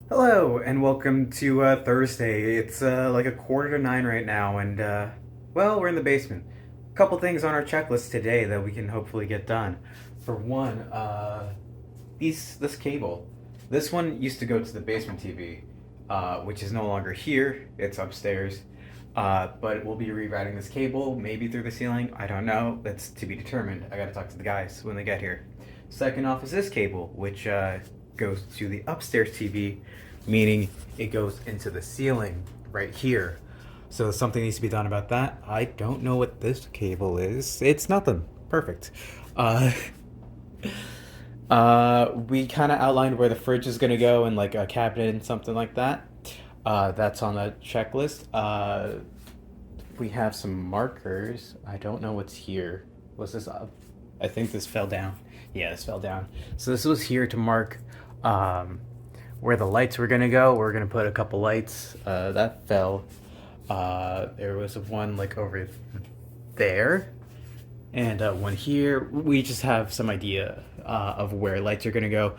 Hello and welcome to Thursday. It's like a quarter to 9 right now, and well, we're in the basement. A couple things on our checklist today that we can hopefully get done. For one, this cable. This one used to go to the basement TV, which is no longer here. It's upstairs, but we'll be rerouting this cable, maybe through the ceiling. I don't know. That's to be determined. I gotta talk to the guys when they get here. Second off is this cable, which goes to the upstairs TV, meaning it goes into the ceiling right here. So something needs to be done about that. I don't know what this cable is. It's nothing. Perfect. Uh, we kind of outlined where the fridge is gonna go and like a cabinet and something like that. That's on the checklist. We have some markers. I don't know what's here. Was this up? I think this fell down. Yeah, this fell down. So this was here to mark um, where the lights were gonna go. We're gonna put a couple lights. That fell. There was one like over there, and one here. We just have some idea of where lights are gonna go.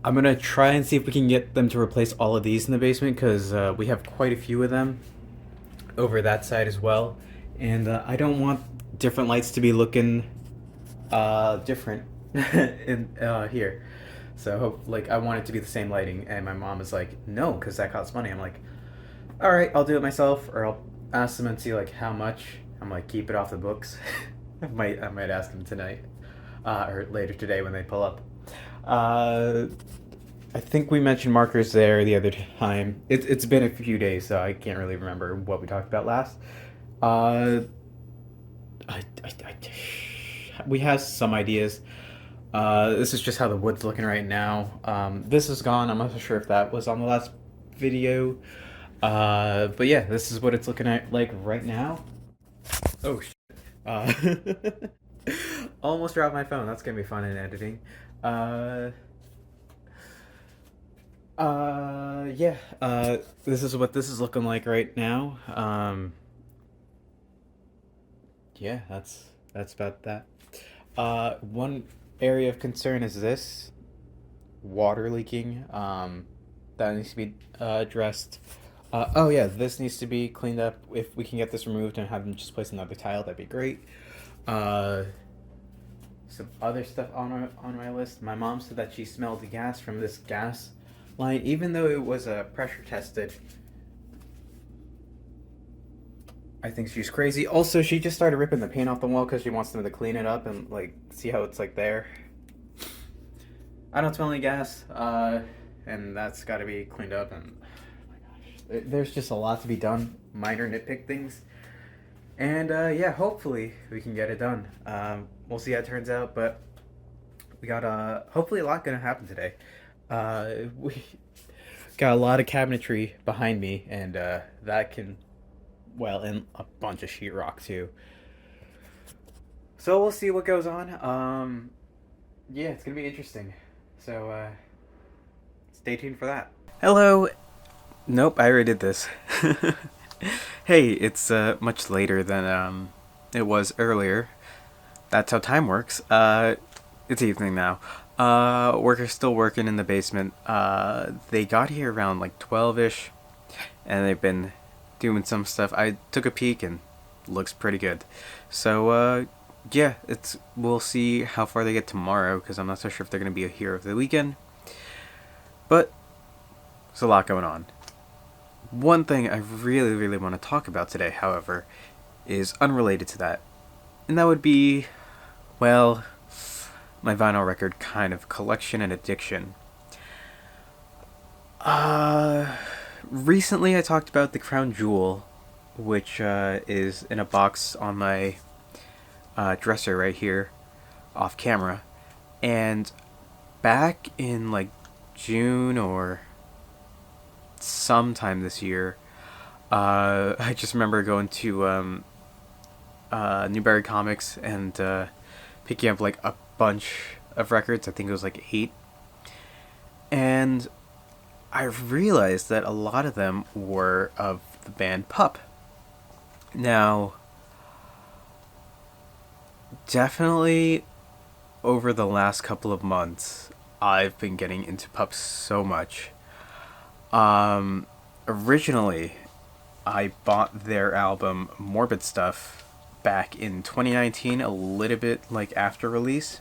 I'm gonna try and see if we can get them to replace all of these in the basement because we have quite a few of them over that side as well, and I don't want different lights to be looking different in here. So like I want it to be the same lighting, and my mom is like, no, because that costs money. I'm like, all right, I'll do it myself, or I'll ask them and see like how much. I'm like, keep it off the books. I might ask them tonight, or later today when they pull up. Uh, I think we mentioned markers there the other time. It's been a few days, so I can't really remember what we talked about last. Uh, we have some ideas. This is just how the wood's looking right now. This is gone. I'm not so sure if that was on the last video. But yeah, this is what it's looking at like right now. Oh, uh, almost dropped my phone. That's gonna be fun in editing. Uh, yeah. This is what this is looking like right now. Yeah, that's about that. One area of concern is this water leaking. That needs to be addressed. Oh yeah, this needs to be cleaned up. If we can get this removed and have them just place another tile, that'd be great. Uh, some other stuff on my list. My mom said that she smelled the gas from this gas line, even though it was pressure tested. I think she's crazy. Also, she just started ripping the paint off the wall because she wants them to clean it up and like see how it's like there. I don't smell any gas, and that's got to be cleaned up. And oh my gosh, there's just a lot to be done. Minor nitpick things, and yeah, hopefully we can get it done. We'll see how it turns out, but we got hopefully a lot gonna happen today. We got a lot of cabinetry behind me, and that can well, and a bunch of sheetrock too. So we'll see what goes on. Yeah, it's gonna be interesting. So stay tuned for that. Hello. Nope, I already did this. Hey, it's much later than it was earlier. That's how time works. It's evening now. Workers still working in the basement. They got here around like 12ish, and they've been doing some stuff. I took a peek and looks pretty good. So yeah, it's we'll see how far they get tomorrow because I'm not so sure if they're gonna be here over the weekend. But there's a lot going on. One thing I really, really want to talk about today, however, is unrelated to that, and that would be, well, my vinyl record kind of collection and addiction. Recently I talked about the Crown Jewel, which is in a box on my dresser right here, off camera, and back in like June or sometime this year, I just remember going to Newberry Comics and picking up like a bunch of records. I think it was like 8, and I realized that a lot of them were of the band PUP. Now, definitely over the last couple of months, I've been getting into PUP so much. Um, Originally, I bought their album Morbid Stuff back in 2019, a little bit like after release.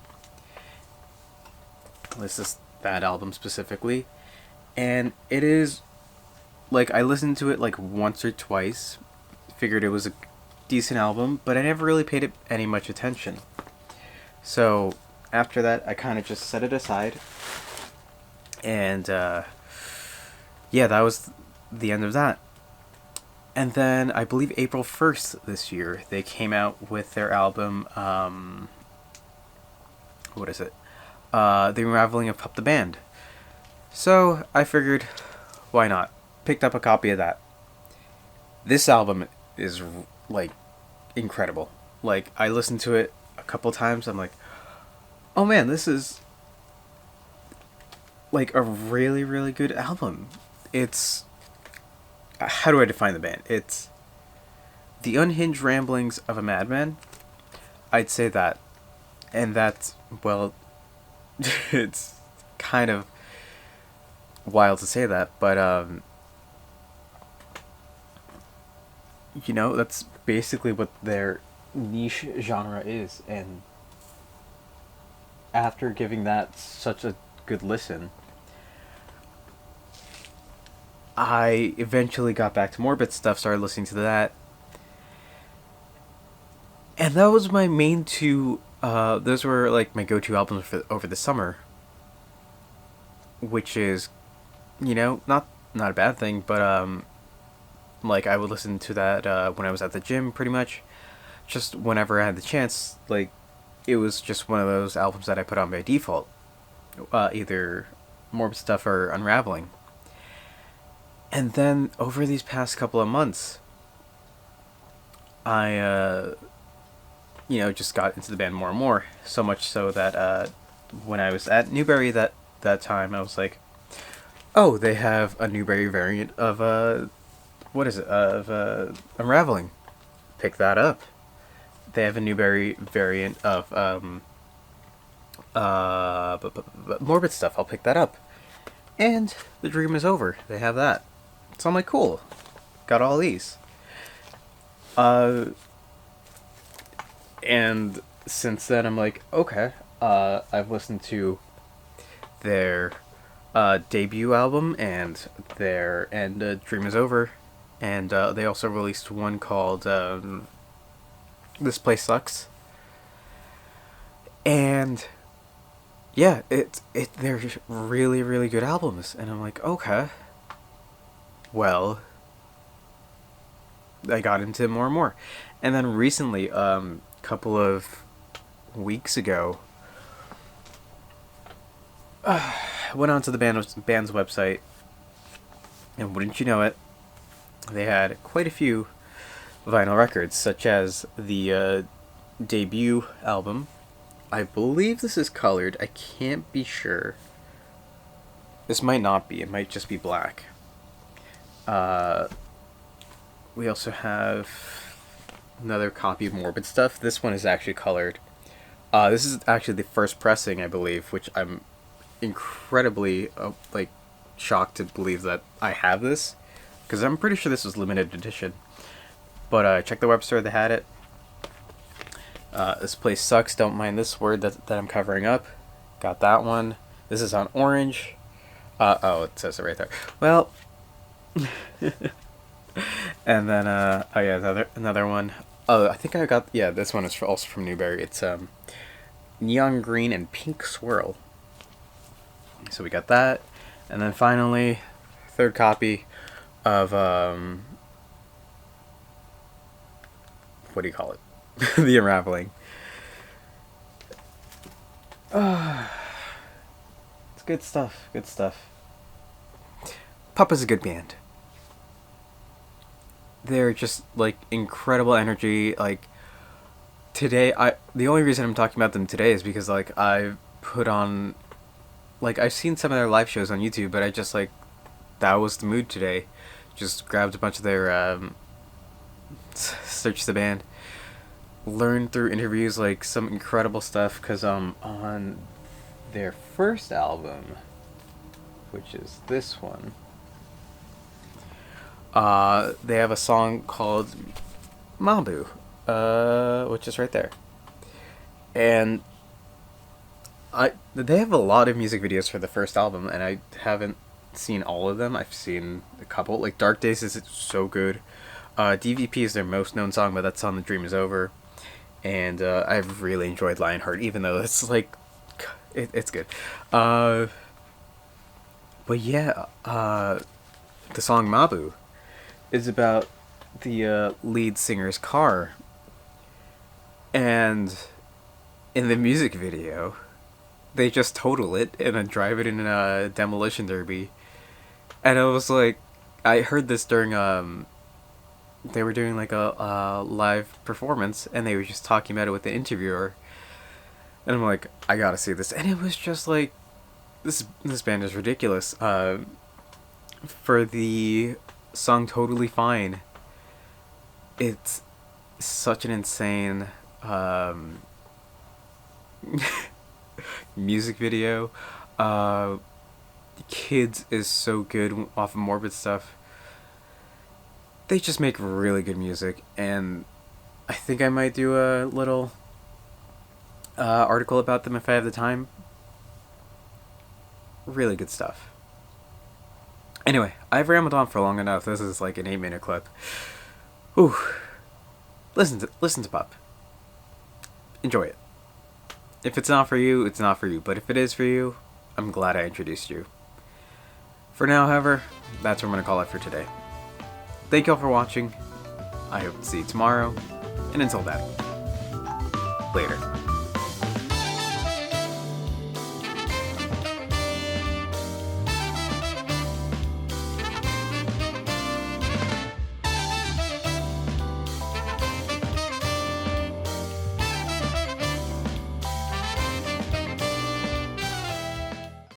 This is that album specifically. And it is like I listened to it like once or twice, figured it was a decent album, but I never really paid it any much attention. So after that, I kind of just set it aside, and yeah, that was the end of that. And then I believe April 1st this year, they came out with their album. What is it? The Unraveling of PUP the Band. So I figured, why not? Picked up a copy of that. This album is like incredible. Like I listened to it a couple times. I'm like, oh man, this is like a really really good album. It's how do I define the band? It's the unhinged ramblings of a madman. I'd say that, and that's well, it's kind of wild to say that, but you know, that's basically what their niche genre is. And after giving that such a good listen, I eventually got back to Morbid Stuff, started listening to that, and that was my main two. Those were like my go-to albums for over the summer, which is, you know, not a bad thing, but like I would listen to that when I was at the gym, pretty much, just whenever I had the chance. Like, it was just one of those albums that I put on by default, either Morbid Stuff or Unraveling. And then over these past couple of months, I you know, just got into the band more and more. So much so that when I was at Newberry that time, I was like, oh, they have a Newberry variant of what is it, of Unraveling. Pick that up. They have a Newberry variant of Morbid Stuff. I'll pick that up. And The Dream Is Over. They have that. So I'm like, cool. Got all these. And since then, I'm like, okay. I've listened to their debut album and Dream Is Over, and they also released one called This Place Sucks. And yeah, they're really really good albums, and I'm like, okay. Well, I got into it more and more, and then recently, couple of weeks ago, I went onto the band's website, and wouldn't you know it, they had quite a few vinyl records, such as the debut album. I believe this is colored. I can't be sure. This might not be. It might just be black. We also have another copy of Morbid Stuff. This one is actually colored. This is actually the first pressing, I believe, which I'm incredibly like shocked to believe that I have this, because I'm pretty sure this was limited edition. But check the website; they had it. This Place Sucks. Don't mind this word that I'm covering up. Got that one. This is on orange. Oh, it says it right there. Well, and then oh yeah, another one. Oh, I think I got, yeah. This one is also from Newberry. It's neon green and pink swirl. So we got that, and then finally, third copy of what do you call it? The Unraveling. It's good stuff. Good stuff. PUP is a good band. They're just like incredible energy. Like today, the only reason I'm talking about them today is because like I've put on, like I've seen some of their live shows on YouTube, but I just like, that was the mood today. Just grabbed a bunch of their searched the band, learned through interviews like some incredible stuff, because on their first album, which is this one, They have a song called Mabu, which is right there. And they have a lot of music videos for the first album, and I haven't seen all of them. I've seen a couple. Like Dark Days is so good. DVP is their most known song, but that song "The Dream Is Over," and I've really enjoyed Lionheart, even though it's like it's good. But yeah, the song Mabu is about the lead singer's car, and in the music video, they just total it and then drive it in a demolition derby. And I was like, I heard this during they were doing like a live performance, and they were just talking about it with the interviewer, and I'm like, I gotta see this. And it was just like, this band is ridiculous. For the song "Totally Fine," it's such an insane music video. Kids is so good off of Morbid stuff. They just make really good music, and I think I might do a little article about them if I have the time. Really good stuff. Anyway, I've rambled on for long enough. This is like an 8-minute clip. Ooh, listen to PUP. Enjoy it. If it's not for you, it's not for you. But if it is for you, I'm glad I introduced you. For now, however, that's what I'm going to call it for today. Thank y'all for watching. I hope to see you tomorrow. And until then, later.